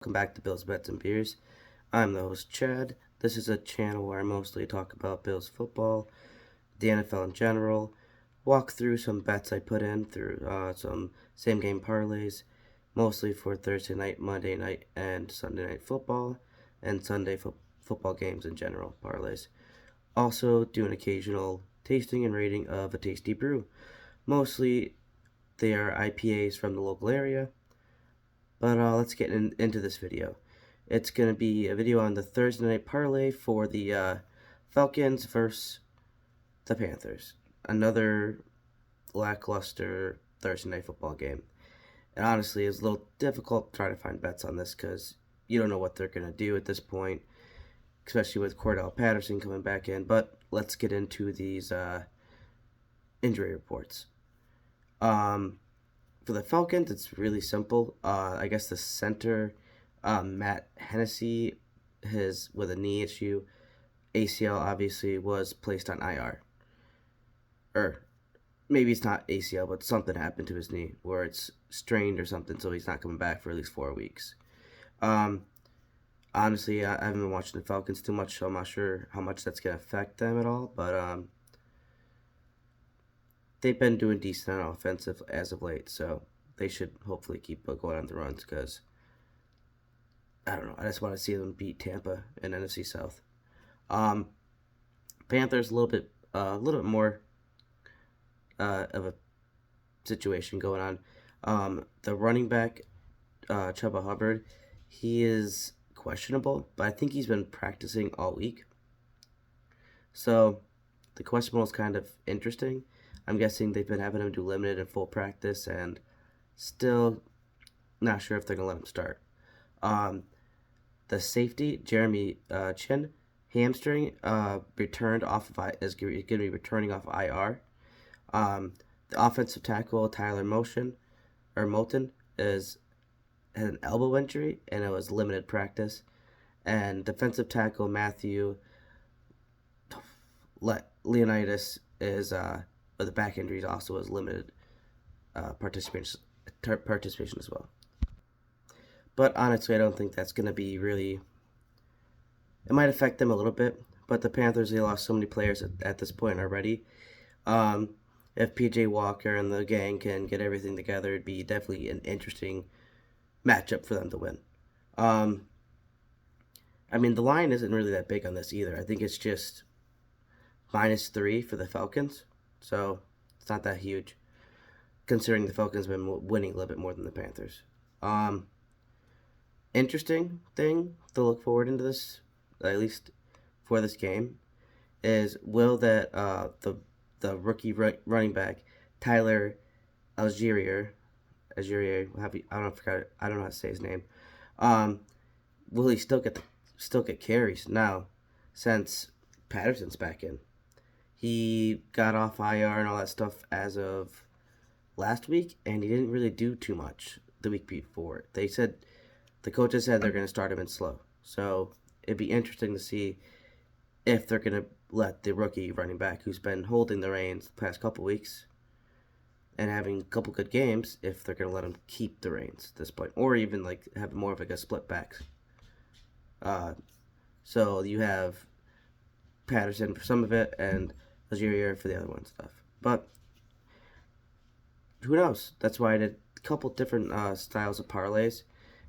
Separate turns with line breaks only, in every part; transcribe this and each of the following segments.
Welcome back to Bills Bets and Beers. I'm the host Chad. This is a channel where I mostly talk about Bills football, the NFL in general, walk through some bets I put in through some same game parlays, mostly for Thursday night, Monday night, and Sunday night football, and Sunday football games in general parlays. Also, do an occasional tasting and rating of a tasty brew. Mostly they are IPAs from the local area. But let's get into this video. It's going to be a video on the Thursday night parlay for the Falcons versus the Panthers. Another lackluster Thursday night football game. And honestly, it's a little difficult to try to find bets on this because you don't know what they're going to do at this point, especially with Cordell Patterson coming back in. But let's get into these injury reports. For the Falcons, it's really simple. I guess the center, Matt Hennessy, with a knee issue. ACL obviously was placed on IR. Or maybe it's not ACL, but something happened to his knee where it's strained or something, so he's not coming back for at least 4 weeks. Honestly, I haven't been watching the Falcons too much, so I'm not sure how much that's going to affect them at all, but they've been doing decent on offensive as of late, so they should hopefully keep going on the runs because, I don't know, I just want to see them beat Tampa in NFC South. Panthers a little bit more of a situation going on. The running back, Chuba Hubbard, he is questionable, but I think he's been practicing all week. So the questionable is kind of interesting. I'm guessing they've been having him do limited and full practice, and still not sure if they're going to let him start. The safety, Jeremy Chin, hamstring, returned off of is going to be returning off IR. The offensive tackle, Tyler Moulton, has an elbow injury, and it was limited practice. And defensive tackle Matthew Leonidas is the back injuries also was limited participation as well. But honestly, I don't think that's going to be really. It might affect them a little bit, but the Panthers, they lost so many players at this point already. If PJ Walker and the gang can get everything together, it'd be definitely an interesting matchup for them to win. I mean, the line isn't really that big on this either. I think it's just -3 for the Falcons. So it's not that huge, considering the Falcons have been winning a little bit more than the Panthers. Interesting thing to look forward into this, at least for this game, is will that the rookie running back Tyler Algier, I don't know how to say his name. Will he still get carries now since Patterson's back in? He got off IR and all that stuff as of last week, and he didn't really do too much the week before. The coaches said they're going to start him in slow. So it'd be interesting to see if they're going to let the rookie running back, who's been holding the reins the past couple weeks and having a couple good games, if they're going to let him keep the reins at this point, or even like have more of like a split back. So you have Patterson for some of it and Algeria for the other one stuff. But who knows? That's why I did a couple different styles of parlays,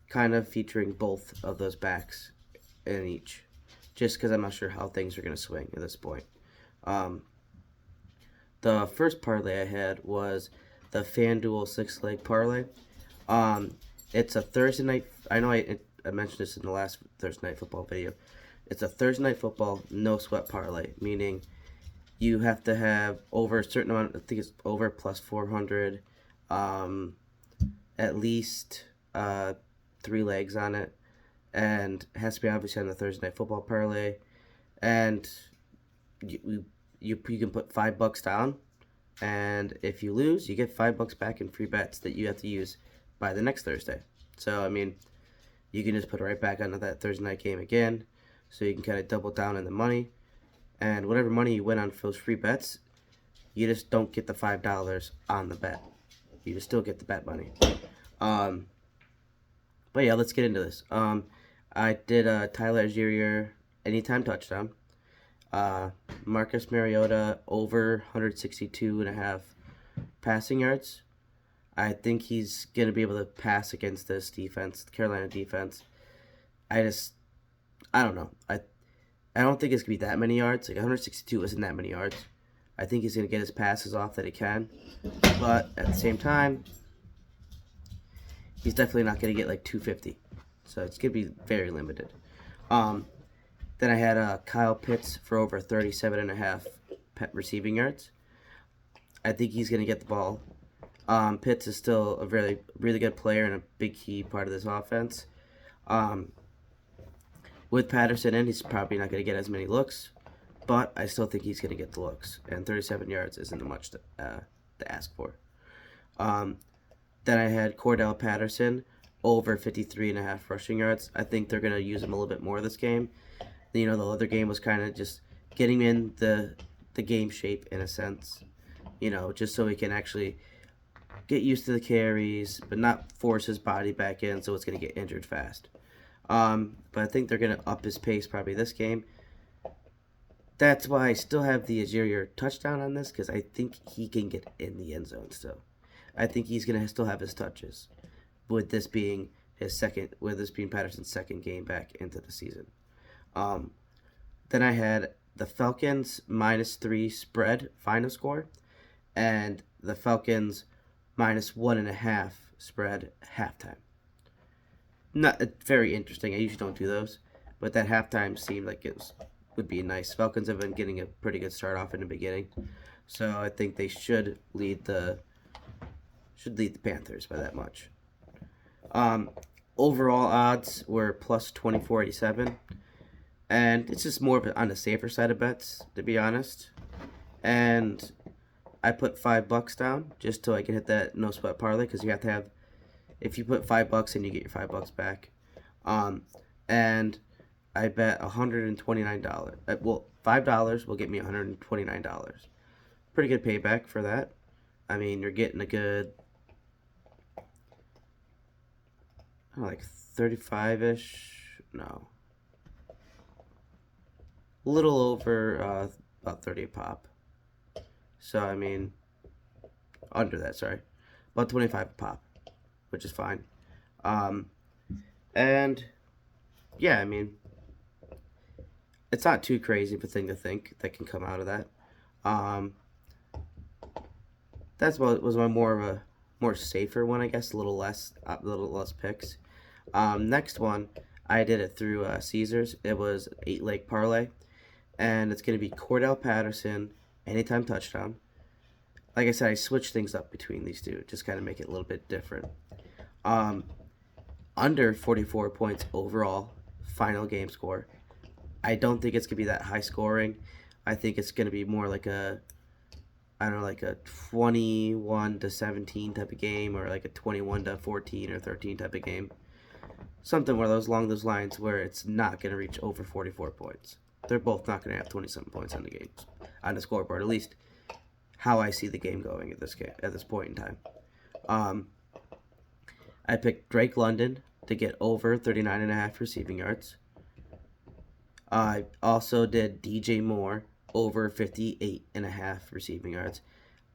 kind of featuring both of those backs in each, just because I'm not sure how things are going to swing at this point. The first parlay I had was the FanDuel 6-leg parlay. It's a Thursday night. I know I mentioned this in the last Thursday night football video. It's a Thursday night football no sweat parlay, meaning you have to have over a certain amount. I think it's over plus 400, at least 3 legs on it, and it has to be obviously on the Thursday night football parlay. And you can put $5 down, and if you lose, you get $5 back in free bets that you have to use by the next Thursday. So I mean, you can just put it right back onto that Thursday night game again, so you can kind of double down on the money. And whatever money you win on those free bets, you just don't get the $5 on the bet. You just still get the bet money. But yeah, let's get into this. I did Tyler Algier anytime touchdown. Marcus Mariota over 162.5 passing yards. I think he's going to be able to pass against this defense, the Carolina defense. I don't know. I don't think it's going to be that many yards. Like 162 isn't that many yards. I think he's going to get his passes off that he can. But at the same time, he's definitely not going to get like 250. So it's going to be very limited. Then I had Kyle Pitts for over 37.5 receiving yards. I think he's going to get the ball. Pitts is still a really good player and a big key part of this offense. With Patterson in, he's probably not going to get as many looks, but I still think he's going to get the looks. And 37 yards isn't much to ask for. Then I had Cordell Patterson over 53.5 rushing yards. I think they're going to use him a little bit more this game. The other game was kind of just getting in the game shape in a sense. Just so he can actually get used to the carries, but not force his body back in so it's going to get injured fast. But I think they're going to up his pace probably this game. That's why I still have the Algier touchdown on this, because I think he can get in the end zone still. I think he's going to still have his touches, with this being Patterson's second game back into the season. Then I had the Falcons -3 spread final score, and the Falcons -1.5 spread halftime. Not very interesting. I usually don't do those, but that halftime seemed like would be nice. Falcons have been getting a pretty good start off in the beginning, so I think they should lead the Panthers by that much. Overall odds were plus 2487, and it's just more on the safer side of bets, to be honest. And I put $5 down just so I can hit that no sweat parlay, because you have to have, if you put $5 in, you get your $5 back. And I bet $129. Well, $5 will get me $129. Pretty good payback for that. I mean, you're getting a good, like 35-ish. No, a little over about 30 a pop. So I mean, under that, sorry, about 25 a pop, which is fine. And yeah, I mean, it's not too crazy of a thing to think that can come out of that. That's what was my more safer one, I guess. A little less picks. Next one, I did it through Caesars. It was 8-leg parlay, and it's going to be Cordell Patterson anytime touchdown. Like I said, I switched things up between these two, just kind of make it a little bit different. Under 44 points overall, final game score. I don't think it's going to be that high scoring. I think it's going to be more like a 21-17 type of game, or like a 21-14 or 13 type of game. Something along those lines, where it's not going to reach over 44 points. They're both not going to have 27 points on the scoreboard, at least how I see the game going at this point in time. I picked Drake London to get over 39.5 receiving yards. I also did DJ Moore over 58.5 receiving yards.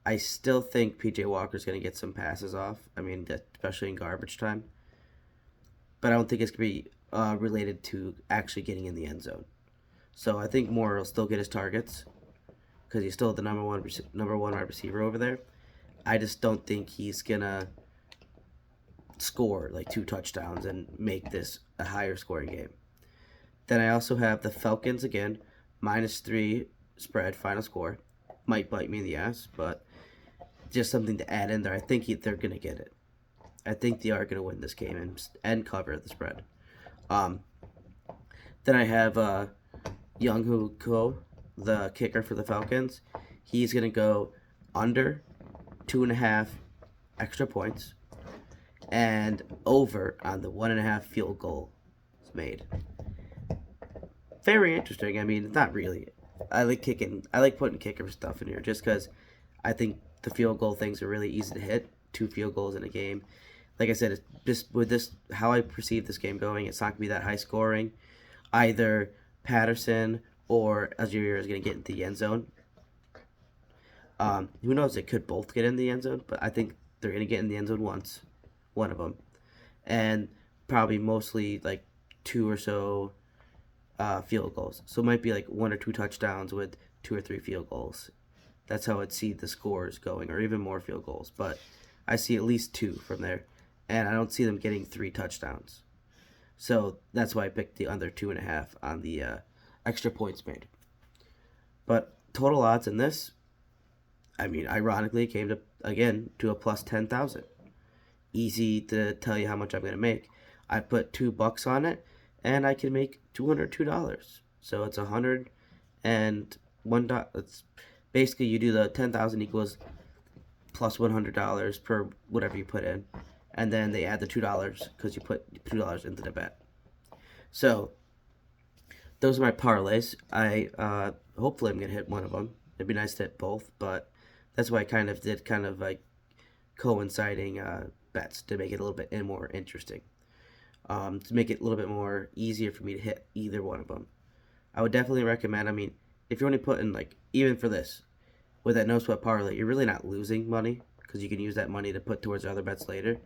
I still think PJ Walker's going to get some passes off. I mean, especially in garbage time. But I don't think it's going to be related to actually getting in the end zone. So I think Moore will still get his targets, because he's still the number one wide receiver over there. I just don't think he's going to score like 2 touchdowns and make this a higher scoring game. Then I also have the Falcons again, -3 spread final score. Might bite me in the ass, but just something to add in there. I think they're going to get it. I think they are going to win this game and cover the spread. Then I have Younghoe Koo, the kicker for the Falcons. He's going to go under 2.5 extra points and over on the 1.5 field goal made. Very interesting. I mean, not really. I like putting kicker stuff in here just because I think the field goal things are really easy to hit. 2 field goals in a game. like I said, it's just with this how I perceive this game going. It's not gonna be that high scoring. Either Patterson or Algeria is gonna get into the end zone. Who knows? They could both get in the end zone, but I think they're gonna get in the end zone once, one of them, and probably mostly like two or so field goals. So it might be like one or two touchdowns with two or three field goals. That's how I'd see the scores going, or even more field goals. But I see at least two from there, and I don't see them getting three touchdowns. So that's why I picked the under 2.5 on the extra points made. But total odds in this, I mean, ironically, came to again to a plus 10,000. Easy to tell you how much I'm gonna make. I put $2 on it, and I can make $202. So it's $101. It's basically you do the 10,000 equals plus $100 per whatever you put in, and then they add the $2 because you put $2 into the bet. So those are my parlays. I hopefully I'm gonna hit one of them. It'd be nice to hit both, but that's why I kind of did kind of like coinciding bets to make it a little bit more interesting. To make it a little bit more easier for me to hit either one of them. I would definitely recommend. I mean, if you're only putting like even for this with that no sweat parlay, you're really not losing money because you can use that money to put towards other bets later.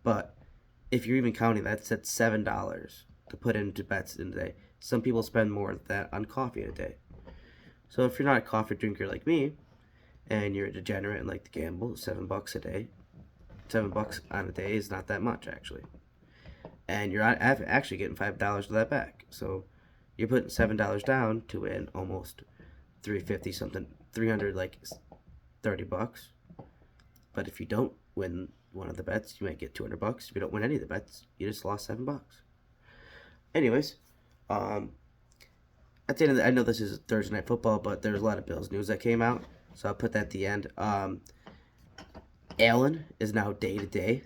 But if you're even counting that's at $7 to put into bets in a day. Some people spend more than that on coffee in a day. So if you're not a coffee drinker like me, and you're a degenerate and like to gamble, $7 a day, $7 on a day is not that much actually. And you're actually getting $5 of that back. So you're putting $7 down to win almost 350 something, 300 like $30. But if you don't win one of the bets, you might get $200. If you don't win any of the bets, you just lost $7. Anyways, at the end of I know this is Thursday Night Football, but there's a lot of Bills news that came out, so I'll put that at the end. Allen is now day to day,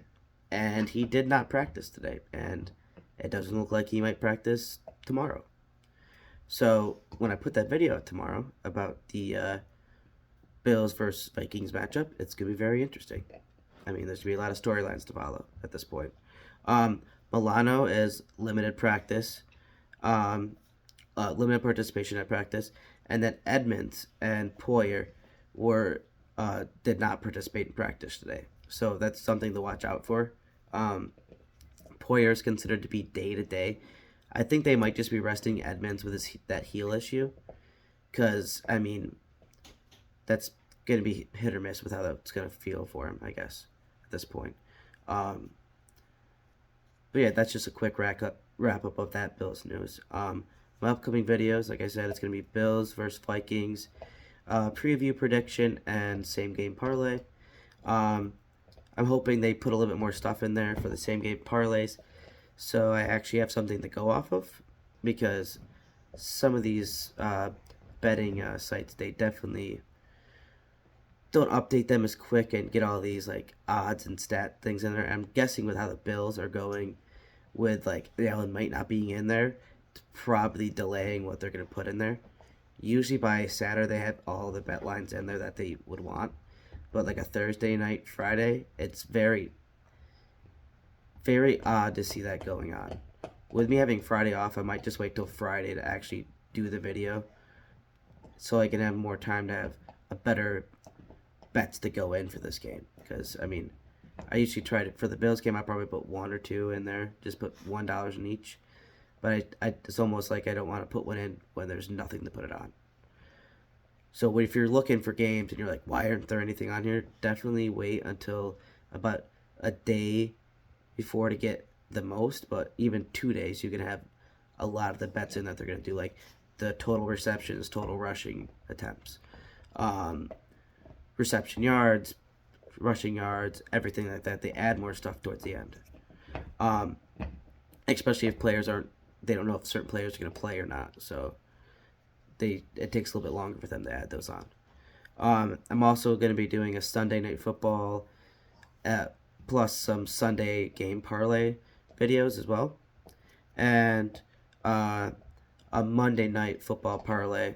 and he did not practice today, and it doesn't look like he might practice tomorrow. So when I put that video out tomorrow about the Bills versus Vikings matchup, it's gonna be very interesting. I mean, there's gonna be a lot of storylines to follow at this point. Milano is limited practice, limited participation at practice, and then Edmonds and Poyer were did not participate in practice today. So that's something to watch out for. Poyer is considered to be day to day. I think they might just be resting Edmonds with that heel issue, because I mean, that's gonna be hit or miss with how that's gonna feel for him, I guess, at this point. But yeah, that's just a quick wrap up of that Bills news. My upcoming videos, like I said, it's going to be Bills versus Vikings, preview, prediction, and same game parlay. I'm hoping they put a little bit more stuff in there for the same game parlays, so I actually have something to go off of, because some of these betting sites, they definitely don't update them as quick and get all these like odds and stat things in there. I'm guessing with how the Bills are going, with like Allen might not being in there, it's probably delaying what they're going to put in there. Usually by Saturday they have all the bet lines in there that they would want, but like a Thursday night, Friday, it's very, very odd to see that going on. With me having Friday off, I might just wait till Friday to actually do the video, so I can have more time to have a better bets to go in for this game. Because I mean, I usually try to, for the Bills game, I probably put one or two in there, just put $1 in each. But it's almost like I don't want to put one in when there's nothing to put it on. So if you're looking for games and you're like, why aren't there anything on here? Definitely wait until about a day before to get the most. But even 2 days, you can have a lot of the bets in that they're going to do, like the total receptions, total rushing attempts, reception yards, rushing yards, everything like that. They add more stuff towards the end, especially if players they don't know if certain players are going to play or not, so it takes a little bit longer for them to add those on. I'm also going to be doing a Sunday Night Football plus some Sunday game parlay videos as well, and a Monday Night Football parlay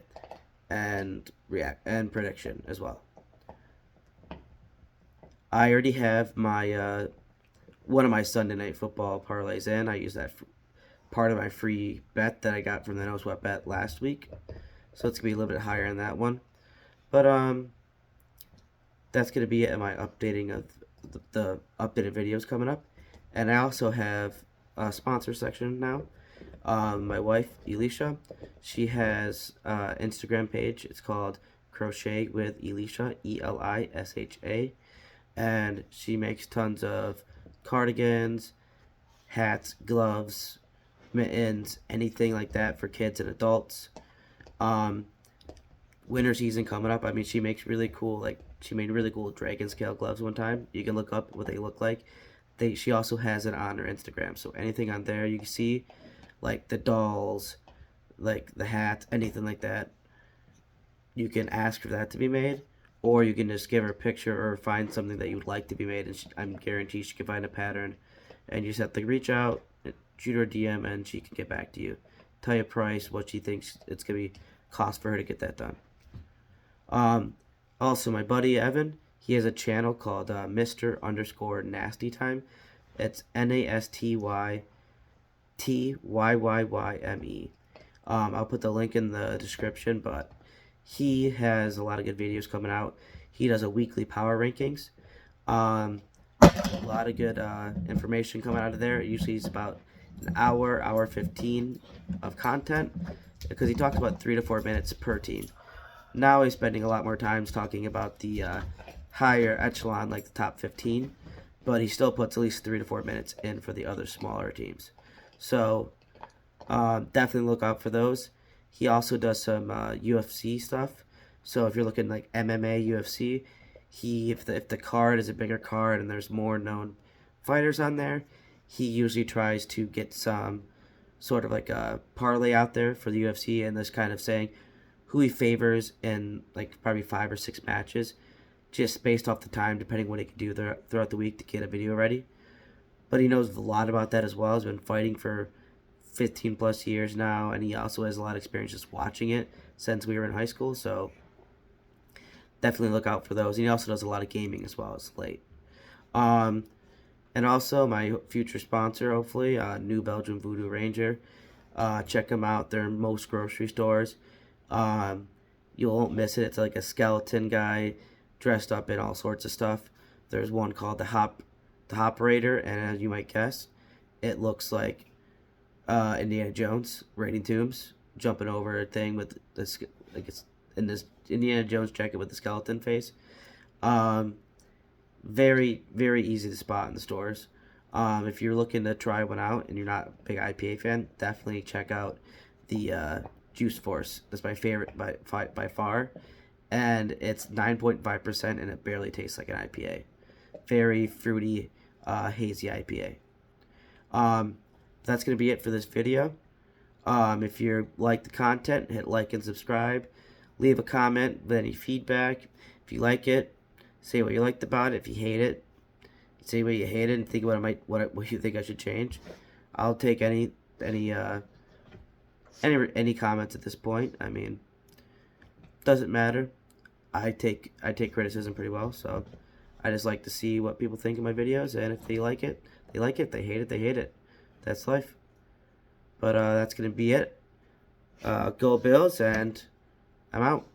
and prediction as well. I already have my one of my Sunday night football parlays in. I use that for part of my free bet that I got from the No Sweat bet last week. So it's going to be a little bit higher in that one. But that's going to be it in my updating of the updated videos coming up. And I also have a sponsor section now. My wife, Elisha, she has an Instagram page. It's called Crochet with Elisha, Elisha. And she makes tons of cardigans, hats, gloves, mittens, anything like that for kids and adults. Winter season coming up. I mean, she makes really cool, she made really cool dragon scale gloves one time. You can look up what they look like. She also has it on her Instagram. So anything on there you can see, like the dolls, like the hat, anything like that, you can ask for that to be made, or you can just give her a picture or find something that you would like to be made, and I'm guaranteed she can find a pattern, and you just have to reach out, shoot her a DM, and she can get back to you, tell you a price, what she thinks it's gonna be cost for her to get that done. Also, my buddy Evan, he has a channel called Mr_Nasty Time. It's NASTYTYYYME. I'll put the link in the description, but he has a lot of good videos coming out. He does a weekly power rankings. A lot of good information coming out of there. It usually is about an hour 15 of content, because he talks about 3 to 4 minutes per team. Now he's spending a lot more time talking about the higher echelon, like the top 15, but he still puts at least 3 to 4 minutes in for the other smaller teams. So definitely look out for those. He also does some UFC stuff. So if you're looking like MMA, UFC, if the card is a bigger card and there's more known fighters on there, he usually tries to get some sort of like a parlay out there for the UFC, and this kind of saying who he favors in like probably 5 or 6 matches, just based off the time, depending what he can do throughout the week to get a video ready. But he knows a lot about that as well. He's been fighting for 15 plus years now, and he also has a lot of experience just watching it since we were in high school, so definitely look out for those. And he also does a lot of gaming as well as late. And also my future sponsor, hopefully, New Belgium Voodoo Ranger. Check them out. They're in most grocery stores. You won't miss it. It's like a skeleton guy dressed up in all sorts of stuff. There's one called the Hop Raider, and as you might guess, it looks like Indiana Jones raiding tombs, jumping over a thing with this, like it's in this Indiana Jones jacket with the skeleton face. Very, very easy to spot in the stores. If you're looking to try one out and you're not a big IPA fan, definitely check out the Juice Force. That's my favorite by far, and it's 9.5%, and it barely tastes like an IPA. Very fruity, hazy IPA. That's going to be it for this video. If you like the content, hit like and subscribe. Leave a comment with any feedback. If you like it, say what you liked about it. If you hate it, say what you hate it and think what you think I should change. I'll take any comments at this point. I mean, doesn't matter. I take criticism pretty well, so I just like to see what people think of my videos, and if they like it, they like it. They hate it, they hate it. That's life. But that's gonna be it. Go Bills, and I'm out.